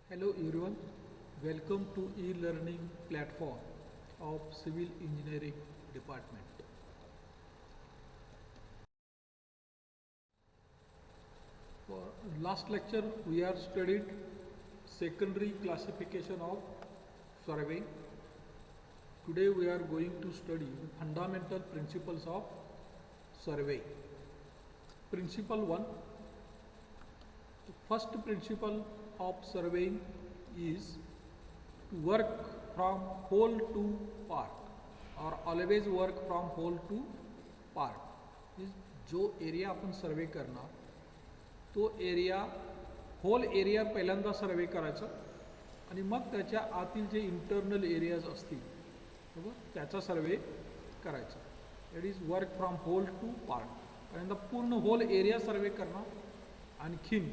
Hello everyone, welcome to e-learning platform of Civil Engineering Department. For last lecture we have studied secondary classification of survey. Today we are going to study fundamental principles of survey. Principle 1. The first principle of surveying is to work from whole to part or always work from whole to part. जो area आपण सर्वे करणार तो area hole area पहिल्यांदा सर्वे करायचा आणि मग त्याच्या आतील जे इंटरनल एरियाज असतील बरोबर त्याचा सर्वे करायचा. That is work from whole to part. पहिल्यांदा पूर्ण होल एरिया सर्वे करणार आणखीन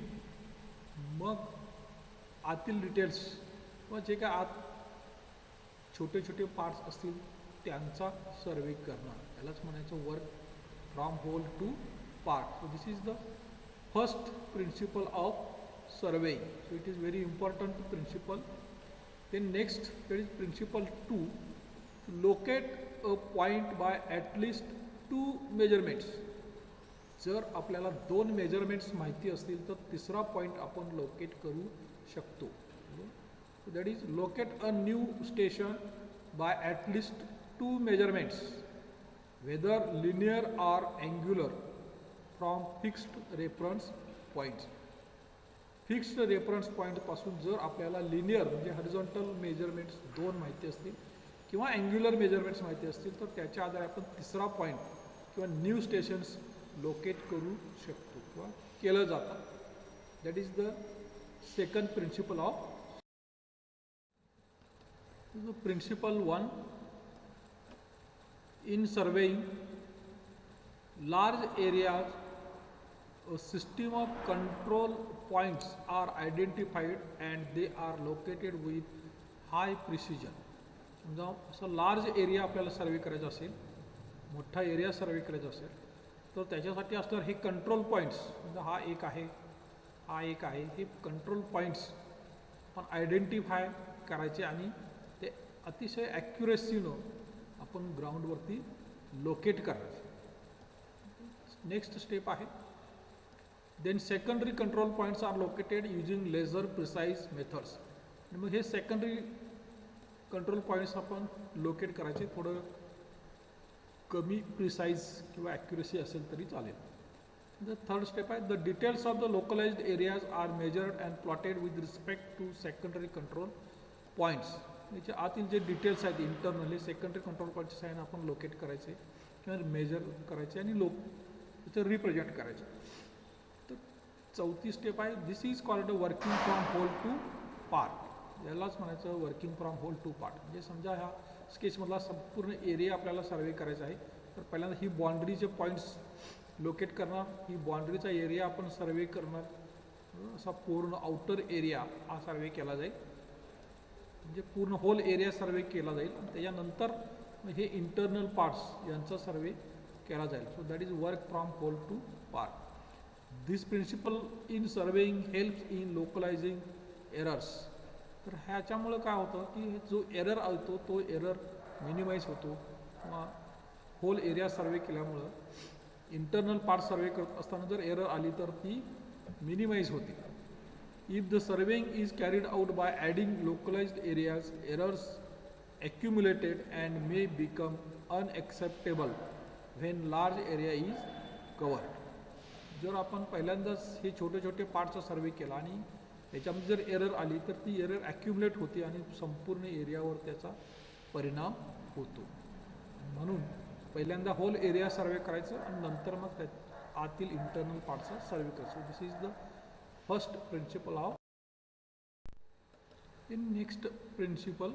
मग आतील डिटेल्स व जे काय आत छोटे छोटे पार्ट्स असतील त्यांचा सर्वे करणार यालाच म्हणायचं work from whole to part. So this is the first principle of surveying. So it is very important principle. Then next there is principle 2, locate a point by at least 2 measurements. जर आपल्याला 2 measurements माहिती असतील तर तिसरा point आपण locate करू शकतो. That is locate a new station by at least 2 measurements whether linear or angular from fixed reference points. Fixed reference पॉईंटपासून जर आपल्याला लिनियर म्हणजे हॉरिझॉन्टल मेजरमेंट्स 2 माहिती असतील किंवा अँग्युलर मेजरमेंट्स माहिती असतील तर त्याच्या आधारे आपण तिसरा पॉईंट किंवा न्यू स्टेशन्स लोकेट करू शकतो किंवा केलं जातं. That is the second principle of principle 1. In surveying large areas a system of control points are identified and they are located with high precision. समजा असं लार्ज एरिया आपल्याला सर्वे करायचा असेल मोठा एरिया सर्वे करायचा असेल तर त्याच्यासाठी असणार हे कंट्रोल पॉईंट्स. समजा हा एक आहे हा एक आहे हे कंट्रोल पॉईंट्स आपण आयडेंटिफाय करायचे आणि ते अतिशय ॲक्युरेसीनं आपण ग्राउंडवरती लोकेट करायचे. नेक्स्ट स्टेप आहे then secondary control points are located using lesser precise methods. आणि मग हे सेकंडरी कंट्रोल पॉईंट्स आपण लोकेट करायचे थोडं कमी प्रिसाईज किंवा ॲक्युरेसी असेल तरी चालेल. द थर्ड स्टेप आहे the details of the localised areas are measured and plotted with respect to secondary control points. याच्या आतील जे डिटेल्स आहेत इंटरनली सेकंडरी कंट्रोल पॉईंट्स आहे आपण लोकेट करायचे किंवा मेजर करायचे आणि त्याचं रिप्रेझेंट करायचे. तर चौथी स्टेप आहे this is called working from whole to part. यालाच म्हणायचं working from whole to part. म्हणजे समजा ह्या स्केचमधला संपूर्ण एरिया आपल्याला सर्वे करायचा आहे तर पहिल्यांदा ही बाउंड्रीचे पॉईंट्स लोकेट करणार ही बाउंड्रीचा एरिया आपण सर्वे करणार असा पूर्ण आउटर एरिया हा सर्वे केला जाईल म्हणजे पूर्ण होल एरिया सर्वे केला जाईल आणि त्याच्यानंतर हे इंटरनल पार्ट्स यांचा सर्वे केला जाईल. So that is work from whole to part. This principle in surveying helps in localizing errors. तर ह्याच्यामुळं काय होतं की जो एरर येतो तो एरर मिनिमाइज होतो किंवा होल एरिया सर्वे केल्यामुळं इंटरनल पार्ट सर्वे करत असताना जर एरर आली तर ती मिनिमाइज होते. If the surveying is carried out by adding localised areas errors accumulated and may become unacceptable when large area is covered. जर आपण पहिल्यांदाच हे छोटे छोटे पार्टचा सर्वे केला आणि त्याच्यामध्ये जर एरर आली तर ती एरर ॲक्युमुलेट होते आणि संपूर्ण एरियावर त्याचा परिणाम होतो. म्हणून पहिल्यांदा होल एरिया सर्वे करायचं आणि नंतर मग त्या आतील इंटरनल पार्टचा सर्वे करायचं. This is the first principle of. In next principle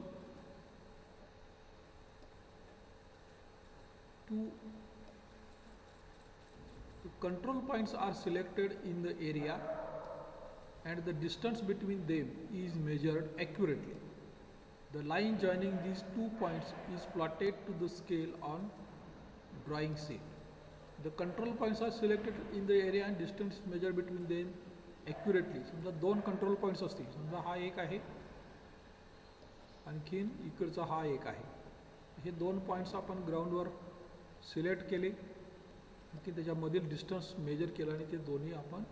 the control points are selected in the area and the distance between them is measured accurately. The line joining these 2 points is plotted to the scale on drawing sheet. The control points are selected in the area and distance measured between them accurately. समजा दोन control points असतील, समजा हा एक आहे, आणखीन इकडचा हा एक आहे. हे दोन पॉईंट्स आपण ग्राउंडवर सिलेक्ट केले की त्याच्यामधील डिस्टन्स मेजर केलं आणि ते दोन्ही आपण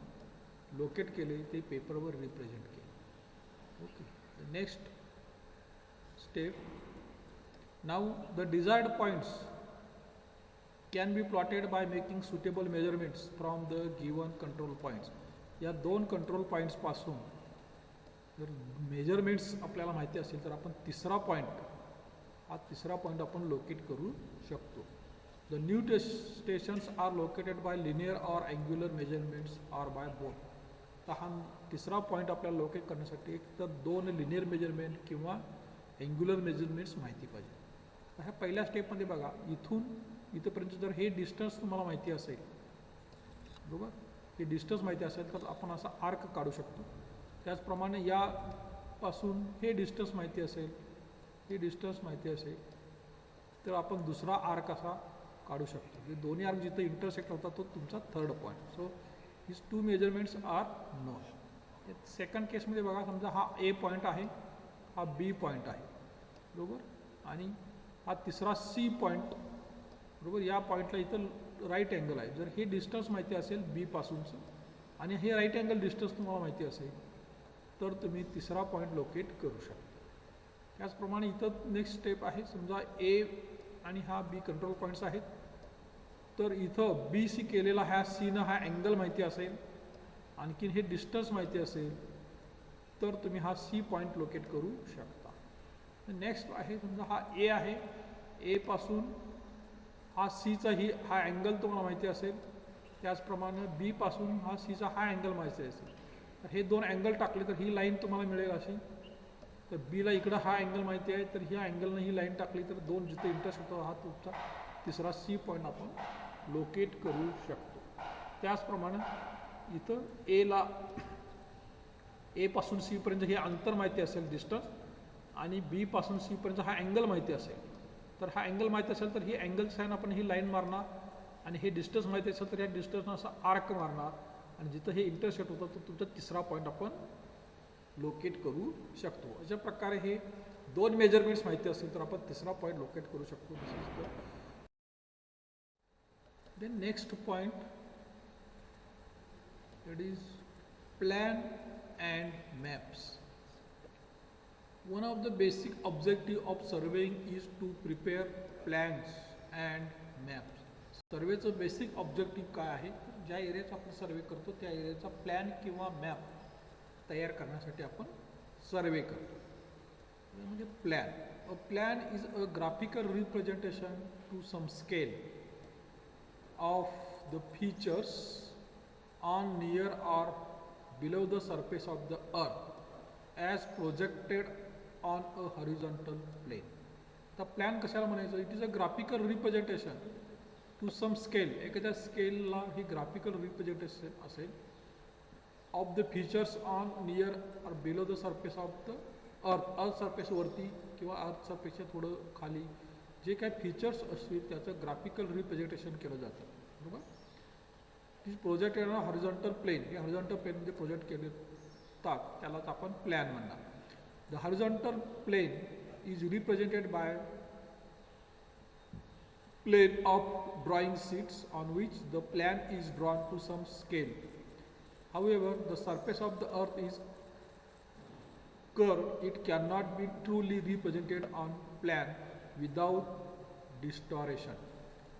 लोकेट केले, ते पेपरवर रिप्रेझेंट केले. Okay. Next step. Now the desired points can be plotted by making suitable measurements from the given control points. या दोन कंट्रोल पॉईंट्सपासून जर मेजरमेंट्स आपल्याला माहिती असेल तर आपण तिसरा पॉईंट आपण लोकेट करू शकतो. The new stations are located by linear or angular measurements or by both. तर हा तिसरा पॉईंट आपल्याला लोकेट करण्यासाठी एक तर दोन लिनियर मेजरमेंट किंवा अँग्युलर मेजरमेंट्स माहिती पाहिजे. तर ह्या पहिल्या स्टेपमध्ये बघा, इथपर्यंत जर हे डिस्टन्स तुम्हाला माहिती असेल, बरोबर, हे डिस्टन्स माहिती असेल तर आपण असा आर्क काढू शकतो. त्याचप्रमाणे यापासून हे डिस्टन्स माहिती असेल, तर आपण दुसरा आर्क असा काढू शकतो. हे दोन्ही आर्क जिथे इंटरसेक्ट होतात तो तुमचा third point. So his two measurements are known. Second केसमध्ये बघा, समजा हा ए पॉईंट आहे, हा बी पॉईंट आहे, बरोबर, आणि हा तिसरा सी पॉईंट, बरोबर. या पॉईंटला इथं राईट अँगल आहे. जर हे डिस्टन्स माहिती असेल बी पासूनचं आणि हे राईट अँगल डिस्टन्स तुम्हाला माहिती असेल तर तुम्ही तिसरा पॉईंट लोकेट करू शकता. त्याचप्रमाणे इथं नेक्स्ट स्टेप आहे. समजा ए आणि हा बी कंट्रोल पॉईंट्स आहेत, तर इथं बी सी केलेला ह्या सीनं हा अँगल माहिती असेल, आणखीन हे डिस्टन्स माहिती असेल, तर तुम्ही हा सी पॉईंट लोकेट करू शकता. नेक्स्ट आहे, समजा हा ए आहे, ए पासून हा सीचा हा अँगल तुम्हाला माहिती असेल, त्याचप्रमाणे बी पासून हा सीचा हा अँगल माहिती असेल, तर हे दोन अँगल टाकले तर ही लाईन तुम्हाला मिळेल अशी. तर बीला इकडं हा अँगल माहिती आहे, तर ह्या अँगलनं ही लाईन टाकली तर दोन जिथे इंटरसेक्ट होतो हा तुमचा तिसरा सी पॉईंट आपण लोकेट करू शकतो. त्याचप्रमाणे इथं ए पासून सी पर्यंत हे अंतर माहिती असेल डिस्टन्स, आणि बी पासून सी पर्यंत हा अँगल माहिती असेल, तर हा अँगल माहिती असेल तर ही अँगल साईन आपण ही लाईन मारणार, आणि हे डिस्टन्स माहिती असेल तर या डिस्टन्सनं असा आर्क मारणार, आणि जिथं हे इंटरसेक्ट होतं तर तुमचा तिसरा पॉईंट आपण लोकेट करू शकतो. अशा प्रकारे हे दोन मेजरमेंट्स माहिती असतील तर आपण तिसरा पॉईंट लोकेट करू शकतो. Then next point, that is plan and maps. One of the basic objective of surveying is to prepare plans and maps. सर्वेचं बेसिक ऑब्जेक्टिव्ह काय आहे? ज्या एरियाचा आपण सर्वे करतो त्या एरियाचा प्लॅन किंवा मॅप तयार करण्यासाठी आपण सर्वे करतो. म्हणजे plan. A plan is a graphical representation to some scale of the features on, near or below the surface of the earth as projected on a horizontal plane. तर plan कशाला म्हणायचं? It is a graphical representation to some scale. एखाद्या स्केलला ही graphical representation असेल of the features on, near or below the surface of the earth सरफेसवरती किंवा अर्थ सरफेसच्या थोडं खाली जे काही फीचर्स असतील त्याचं ग्राफिकल रिप्रेझेंटेशन केलं जातं, बरोबर. प्रोजेक्ट आहे ना हॉरिझॉन्टल प्लेन, हे हॉरिझॉन्टल प्लेनमध्ये प्रोजेक्ट केले जातात, त्यालाच आपण प्लॅन म्हणणार. The horizontal plane is represented by plane of drawing sheets on which the plan is drawn to some scale. However, the surface of the earth is curved. It cannot be truly represented on plan without distortion.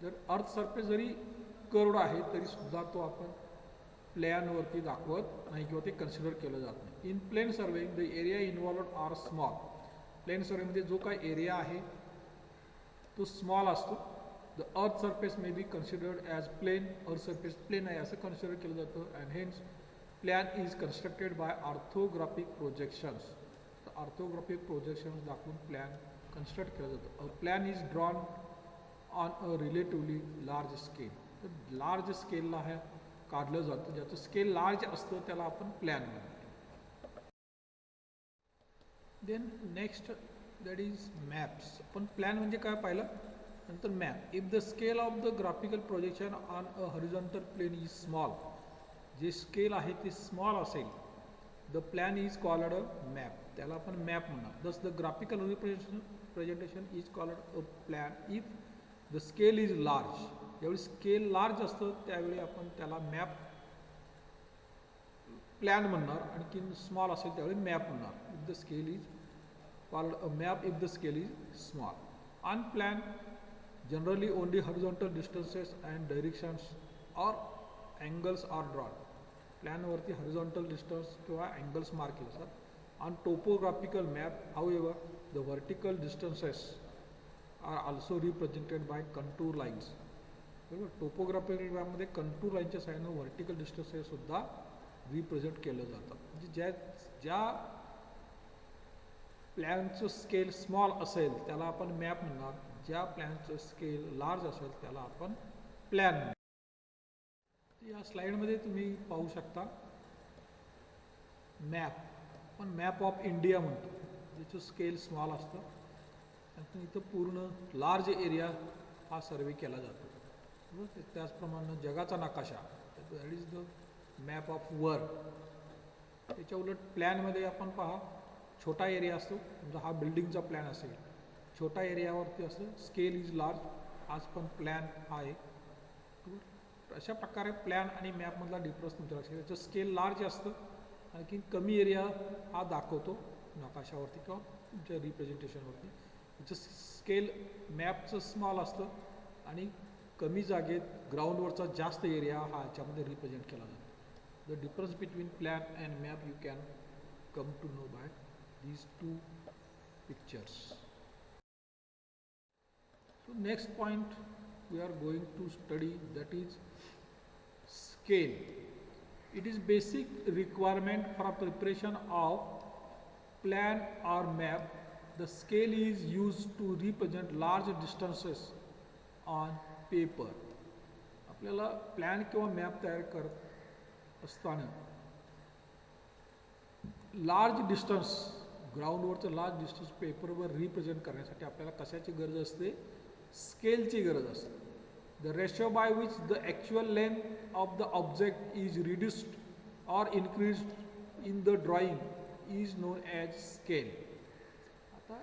जर earth surface जरी curved आहे तरी सुद्धा तो आपण प्लॅनवरती दाखवत नाही किंवा ते कन्सिडर केलं जात नाही. In plane surveying the area involved are small. Plane सर्वेमध्ये जो काही एरिया आहे तो स्मॉल असतो. The earth surface may be considered as plane. Earth surface plane आहे असं कन्सिडर केलं जातं. And hence plan is constructed by orthographic projections. तर ऑर्थोग्राफिक प्रोजेक्शन्स दाखवून प्लॅन कन्स्ट्रक्ट केलं जातं. A plan is drawn on a relatively large scale. तर large स्केलला हे काढलं जातं. ज्याचं स्केल लार्ज असतं त्याला आपण प्लॅन म्हणतो. Then next that is maps. आपण प्लॅन म्हणजे काय पाहिलं, नंतर map. If the scale of the graphical projection on a horizontal plane is small जे स्केल आहे ते स्मॉल असेल, the plan is called a map, त्याला आपण मॅप म्हणणार. Thus the graphical presentation is called a plan if the scale is large. ज्यावेळी scale large असतं त्यावेळी आपण त्याला मॅप प्लॅन म्हणणार, आणखी स्मॉल असेल त्यावेळी मॅप म्हणणार. If the scale is called a map if the scale is small. On plan generally only horizontal distances and directions or angles are drawn. प्लॅनवरती हॉरिझॉन्टल डिस्टन्स किंवा अँगल्स मार्क केले असतात. On topographical map however the vertical distances are also represented by contour lines. बरोबर, topographical मॅपमध्ये contour लाईनच्या साह्यानं vertical distances सुद्धा represent केलं जातं. म्हणजे ज्या प्लॅनचं स्केल स्मॉल असेल त्याला आपण मॅप म्हणणार, ज्या प्लॅनचं स्केल लार्ज असेल त्याला आपण प्लॅन म्हणणार. या स्लाइडमध्ये तुम्ही पाहू शकता मॅप, पण मॅप ऑफ इंडिया म्हणतो, ज्याचं स्केल स्मॉल असतं. आणि इथं पूर्ण लार्ज एरिया हा सर्वे केला जातो. त्याचप्रमाणे जगाचा नकाशा, that is the map of world. त्याच्या उलट प्लॅनमध्ये आपण पहा छोटा एरिया असतो. समजा हा बिल्डिंगचा प्लॅन असेल, छोटा एरियावरती असं स्केल इज लार्ज, हाच पण प्लॅन आहे. अशा प्रकारे प्लॅन आणि मॅपमधला डिफरन्स तुमच्या लक्षात. याचं स्केल लार्ज असतं, आणखी कमी एरिया हा दाखवतो नकाशावरती किंवा तुमच्या रिप्रेझेंटेशनवरती. याचं स्केल मॅपचं स्मॉल असतं आणि कमी जागेत ग्राउंडवरचा जास्त एरिया हा याच्यामध्ये रिप्रेझेंट केला जातो. The difference between plan and map you can come to know by these two pictures. So next point we are going to study, that is scale. It is basic requirement for preparation of plan or map. The scale is used to represent large distances on paper. आपल्याला plan किंवा map तयार करत असताना large distance, ग्राउंडवरचं large distance पेपरवर represent करण्यासाठी आपल्याला कशाची गरज असते? स्केलची गरज असते. The ratio by which the actual length of the object is reduced or increased in the drawing is non as scale. आता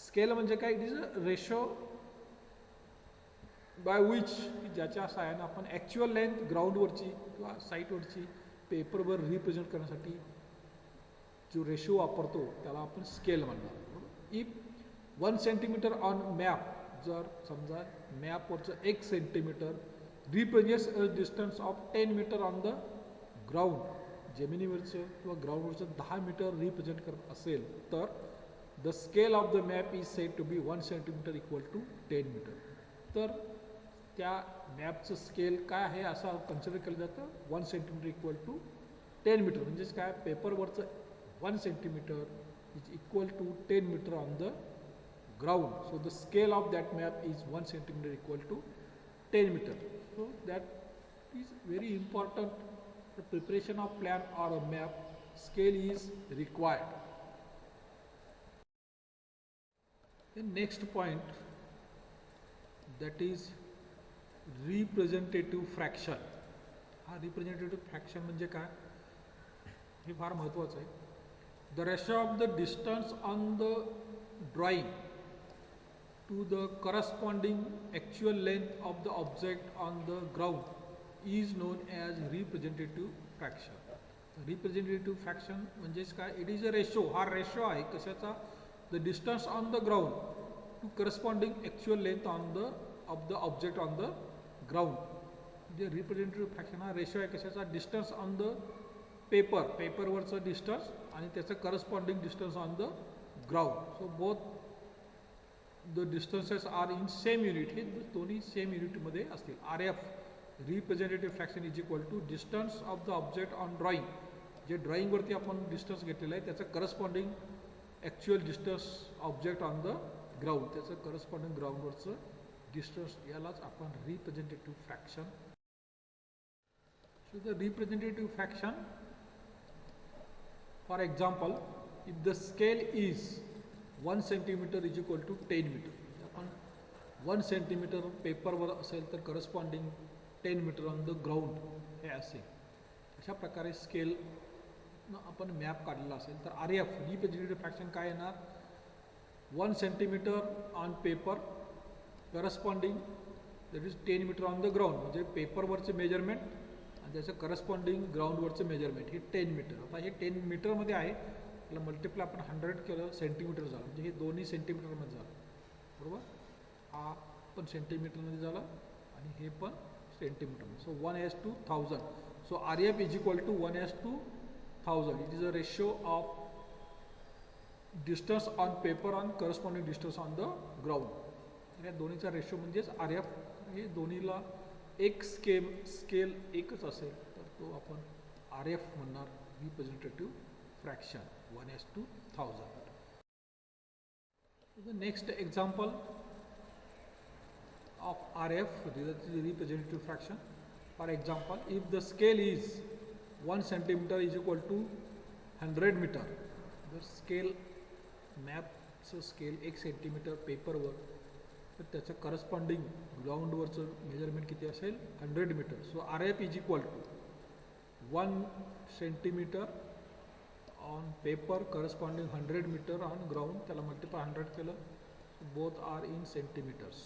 स्केल म्हणजे काय? It is a ratio by which, ज्याच्या सहाय्यानं आपण ॲक्च्युअल लेंथ ग्राउंडवरची किंवा साईटवरची पेपरवर रिप्रेझेंट करण्यासाठी जो रेशो वापरतो त्याला आपण स्केल म्हणणार. इफ 1 सेंटीमीटर ऑन मॅप, जर समजा मॅपवरचं 1 centimetre represents a distance of 10 metre on the ground, जमिनीवरचं किंवा ग्राउंडवरचं 10 मीटर रिप्रेझेंट करत असेल तर the scale of the map is said to be 1 centimetre equal to 10 metre. तर त्या मॅपचं स्केल काय आहे असं कन्सिडर केलं जातं. 1 सेंटीमीटर इक्वल टू 10 मीटर म्हणजेच काय? पेपरवरचं 1 centimeter is equal to 10 meter on the ground. So the scale of that map is 1 centimeter equal to 10 meter. So that is very important. The preparation of plan or a map, scale is required. The next point, that is representative fraction. हा representative fraction म्हणजे काय? हे फार महत्त्वाचं आहे. The ratio of the distance on the drawing to the corresponding actual length of the object on the ground is known as representative fraction. Representative fraction म्हणजेच काय? It is a ratio. हा ratio आहे कशाचा? The distance on the ground to corresponding actual length of the object on the ground. म्हणजे representative fraction हा ratio आहे कशाचा? Distance on the पेपरवरचं डिस्टन्स आणि त्याचं corresponding distance on the ground. So both the distances are in same unit. हे दोन्ही same युनिटमध्ये असतील. RF representative fraction is equal to distance of the object on drawing. जे ड्रॉइंगवरती आपण डिस्टन्स घेतलेलं आहे त्याचं corresponding actual distance object on the ground, त्याचं करस्पॉन्डिंग ग्राउंडवरचं डिस्टन्स, यालाच आपण representative fraction. So the representative fraction, for example, if the scale is 1 centimeter is equal to 10 meter, आपण 1 सेंटीमीटर पेपरवर असेल तर corresponding 10 metre on the ground हे असेल. अशा प्रकारे स्केल आपण मॅप काढलेला असेल तर आर एफ रिप्रेझेंटेटिव्ह फ्रॅक्शन काय येणार 1 centimetre on paper corresponding that is 10 metre on the ground म्हणजे पेपरवरचे मेजरमेंट आणि त्याचं करस्पॉन्डिंग ग्राउंडवरचं मेजरमेंट हे 10 मीटर. आता हे 10 मीटरमध्ये आहे त्याला मल्टिप्लाय आपण 100 केलं सेंटीमीटर झालं म्हणजे हे दोन्ही सेंटीमीटरमध्ये झालं बरोबर. हा पण सेंटीमीटरमध्ये झालं आणि हे पण centimetre. So 1:1000. So R F is equal to 1:1000. It is a ratio of distance on paper on corresponding distance on the ground. या दोन्हीचा रेशो म्हणजेच आर एफ. हे दोन्हीला एक स्केल एकच असेल तर तो आपण आर एफ म्हणणार representative fraction 1:1000. The next example of RF representative fraction. For example, if the scale is 1 centimeter is equal to 100 meter, the scale map scale 1 centimeter पेपरवर तर त्याचं करस्पॉन्डिंग ग्राउंडवरचं मेजरमेंट किती असेल 100 metre. So R F is equal to 1 centimetre on paper corresponding 100 meter on ground त्याला multiply 100 केलं. so both are in centimeters.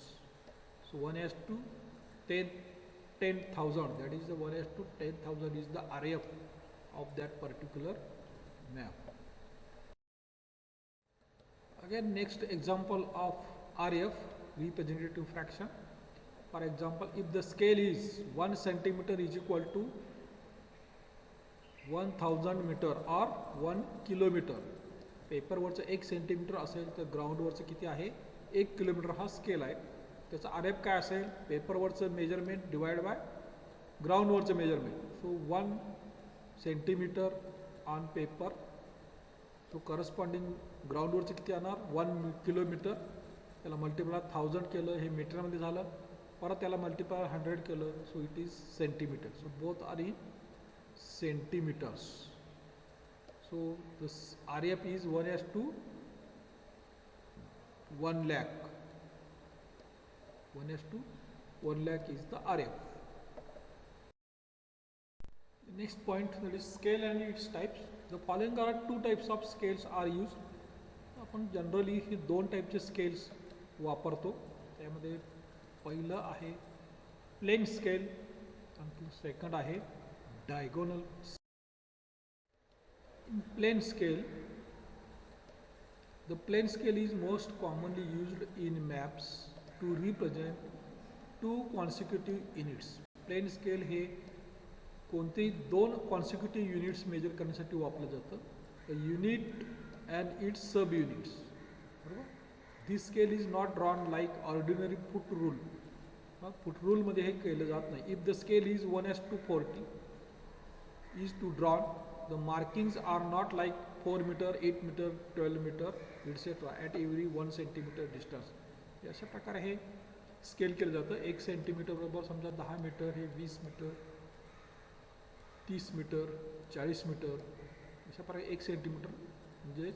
so 1:10,000 that is the 1:10,000 is the RF of that particular map. Again next example of RF representative fraction. For example, if the scale is 1 centimeter is equal to 1000 metre और 1 kilometre. पेपरवरचं 1 centimetre असेल तर ग्राउंडवरचं किती आहे 1 kilometre हा scale आहे. त्याचा R F काय असेल पेपरवरचं मेजरमेंट डिवाइड बाय ग्राउंडवरचं measurement. So 1 centimetre on paper. So corresponding ग्राउंडवरचं किती येणार 1 किलोमीटर. त्याला मल्टिप्लाय 1000 केलं हे मीटरमध्ये झालं. परत त्याला मल्टिप्लाय 100 केलं. So it is centimetre. So both are in centimeters. So this RF is 1:1 lakh. 1:1 lakh is the RF. The next point that is scale and its types. The following are two types of scales are used. आपण generally ही दोन टाईपचे scales वापरतो. त्यामध्ये पहिलं आहे plain scale आणि second आहे diagonal. In plane scale, the plane scale is most commonly used in maps to represent two consecutive units. Plane scale हे कोणतेही दोन consecutive units मेजर करण्यासाठी वापरलं जातं. A unit and its sub units. बरोबर. This scale is not drawn like ordinary foot rule. Foot रूलमध्ये हे केलं जात नाही. If the scale is 1:40 is to drawn, the markings are not like 4 meter, 8 meter, 12 meter, etc. at every 1 centimeter distance. अशा प्रकारे हे scale केलं जातं. 1 सेंटीमीटर बरोबर समजा 10 मीटर, हे 20 मीटर, 30 मीटर, 40 मीटर. अशा प्रकारे 1 सेंटीमीटर म्हणजे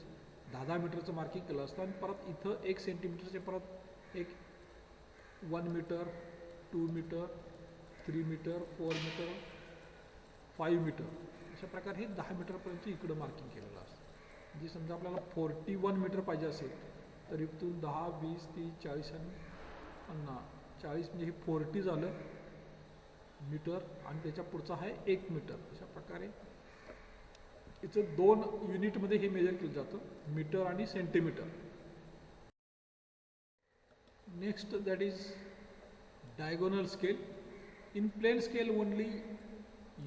10 मीटरचं मार्किंग केलं असतं. आणि परत इथं 1 सेंटीमीटरचे परत एक 1 metre, 2 metre, 3 metre, 4 metre, 5 metre. अशा प्रकारे हे 10 मीटरपर्यंत इकडं मार्किंग केलेलं असतं. म्हणजे समजा आपल्याला 41 मीटर पाहिजे असेल तर इथून 10, 20, 30, 40 आणि 50. 40 म्हणजे हे 40 झालं मीटर आणि त्याच्या पुढचं आहे 1 मीटर. अशा प्रकारे इथं 2 युनिटमध्ये हे मेजर केलं जातं मीटर आणि centimetre. Next that is diagonal scale. In plane scale only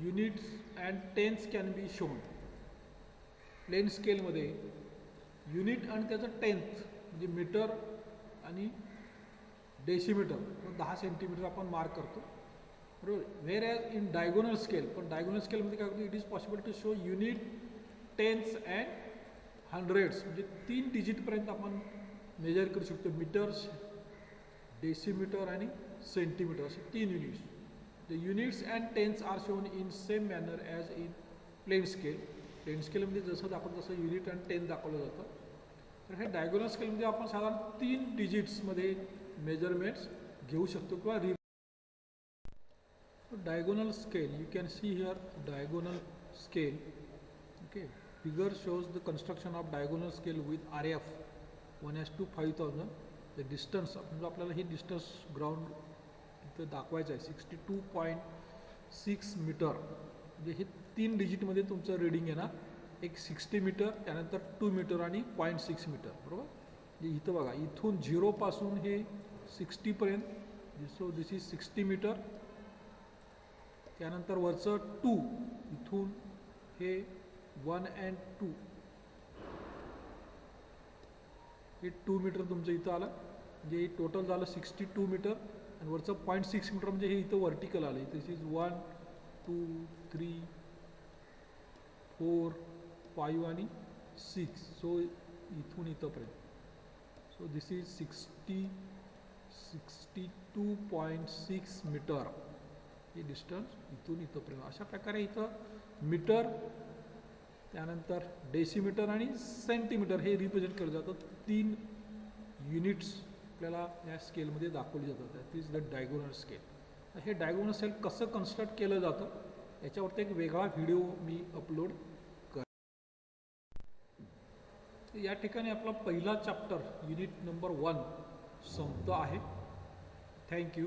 units and tenths can be shown. Plane स्केलमध्ये युनिट आणि त्याचं टेन्थ म्हणजे मीटर आणि डेसिमीटर 10 सेंटीमीटर आपण मार्क करतो बरोबर. Whereas in diagonal scale, पण डायगोनल स्केलमध्ये काय होतं it is possible to show unit, tens and hundreds म्हणजे 3 डिजिटपर्यंत आपण मेजर करू शकतो. मीटर्स, डेसिमीटर आणि सेंटीमीटर असे 3 units. The units and tens are shown in same manner as in plane scale. Plane स्केलमध्ये जसं दाखवलं तसं युनिट आणि टेन दाखवलं जातं. तर हे डायगोनल स्केलमध्ये आपण साधारण 3 डिजिट्समध्ये मेजरमेंट्स घेऊ शकतो किंवा Diagonal scale, you can see here diagonal scale. Okay, figure shows the construction of diagonal scale with RF 1:5000. The distance म्हणजे आपल्याला हे डिस्टन्स ग्राउंड इथं दाखवायचं आहे 62.6 मीटर. म्हणजे हे 3 डिजिटमध्ये तुमचं रीडिंग येणार. एक 60 मीटर, त्यानंतर 2 मीटर आणि 0.6 मीटर, बरोबर. म्हणजे इथं बघा, इथून 0 पासून हे 60 पर्यंत. So this is 60 metre. त्यानंतर वरचं 2, इथून हे 1 and 2, हे 2 मीटर तुमचं इथं आलं. म्हणजे टोटल झालं 62 मीटर. आणि वरचं 0.6 मीटर म्हणजे हे इथं वर्टिकल आलं. दिस इज 1 2 3 4 5 आणि 6. सो इथून इथंपर्यंत. सो दिस इज 62.6 मीटर हे डिस्टन्स इथून इथंपर्यंत. अशा प्रकारे इथं मीटर, त्यानंतर डेसिमीटर आणि सेंटीमीटर हे रिप्रेझेंट केलं जातं. 3 युनिट्स आपल्याला या स्केलमध्ये दाखवली जातात. That is the diagonal scale. हे डायगोनल स्केल कसं कन्स्ट्रक्ट केलं जातं याच्यावरती एक वेगळा व्हिडिओ मी अपलोड कर. या ठिकाणी आपला पहिला चॅप्टर युनिट नंबर 1 संपतो आहे. थँक्यू.